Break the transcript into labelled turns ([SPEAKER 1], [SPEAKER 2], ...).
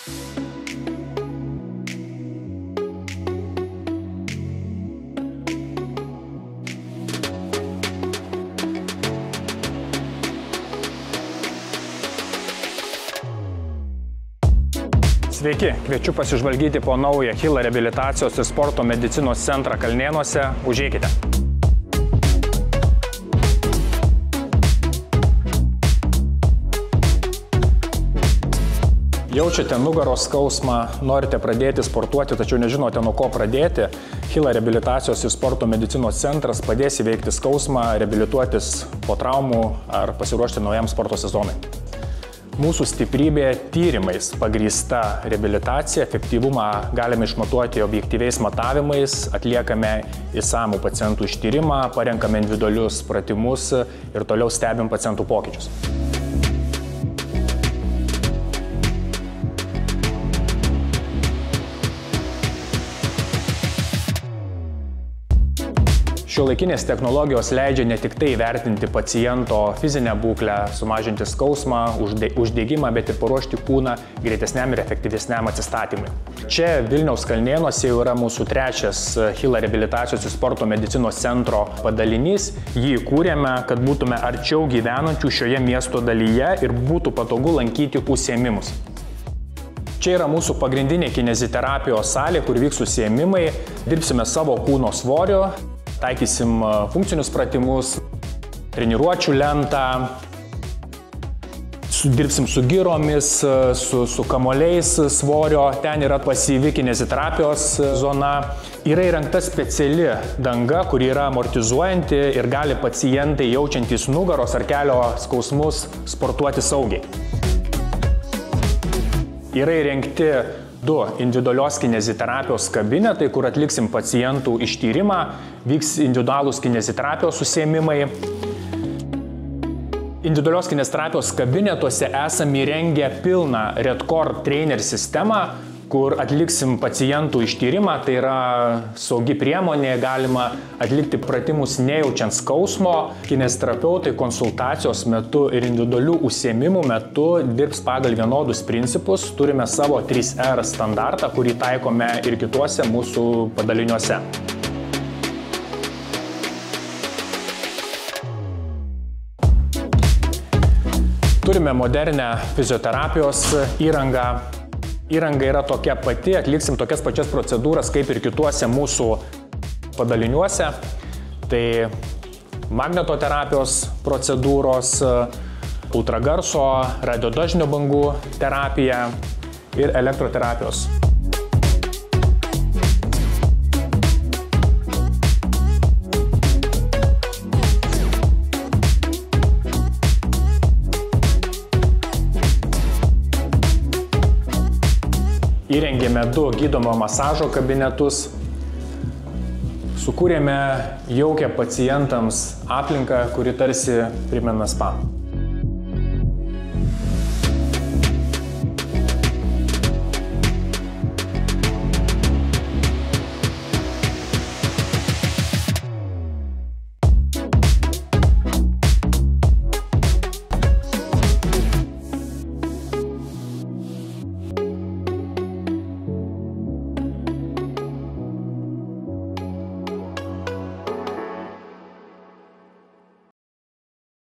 [SPEAKER 1] Sveiki, kviečiu pasižvalgyti po naują HILA reabilitacijos ir sporto medicinos centrą Kalnėnuose. Užeikite. Jaučiate nugaros skausmą, norite pradėti sportuoti, tačiau nežinote nuo ko pradėti. HILA reabilitacijos ir sporto medicinos centras padės įveikti skausmą, reabilituotis po traumų ar pasiruošti naujam sporto sezonui. Mūsų stiprybė tyrimais pagrįsta reabilitacija, efektyvumą galime išmatuoti objektyviais matavimais, atliekame išsamų pacientų ištyrimą, parenkame individualius pratimus ir toliau stebim pacientų pokyčius. Šiuolaikinės technologijos leidžia ne tik tai įvertinti paciento fizinę būklę, sumažinti skausmą, uždegimą, bet ir paruošti kūną greitesniam ir efektyvesniam atsistatymui. Čia Vilniaus Kalnėnuose jau yra mūsų trečias HILA reabilitacijos ir sporto medicinos centro padalinys. Jį įkūrėme, kad būtume arčiau gyvenančių šioje miesto dalyje ir būtų patogu lankyti užsiėmimus. Čia yra mūsų pagrindinė kineziterapijos salė, kur vyks užsiėmimai, dirbsime savo kūno svorio, taikysim funkcinius pratimus, treniruočių lentą, dirbsim su gyromis, su kamuoliais svorio, ten yra pasyvi kineziterapijos zona. Yra įrengta speciali danga, kuri yra amortizuojanti ir gali pacientai jaučiantys nugaros ar kelio skausmus sportuoti saugiai. Yra įrengti 2 individualios kineziterapijos kabinetai, kur atliksim pacientų ištyrimą, vyks individualūs kineziterapijos užsiėmimai. Individualios kineziterapijos kabinetuose esame įrengę pilną RedCore trainer sistemą, kur atliksim pacientų ištyrimą, tai yra saugi priemonė, galima atlikti pratimus nejaučiant skausmo. Kineziterapeutai konsultacijos metu ir individualių užsiėmimų metu dirbs pagal vienodus principus. Turime savo 3R standartą, kurį taikome ir kituose mūsų padaliniuose. Turime modernę fizioterapijos įrangą. Įranga yra tokia pati, atliksim tokias pačias procedūras kaip ir kituose mūsų padaliniuose. Tai magnetoterapijos procedūros, ultragarso, radiodažnio bangų terapija ir elektroterapijos. Įrengėme 2 gydomo masažo kabinetus, sukūrėme jaukią pacientams aplinką, kuri tarsi primena spa.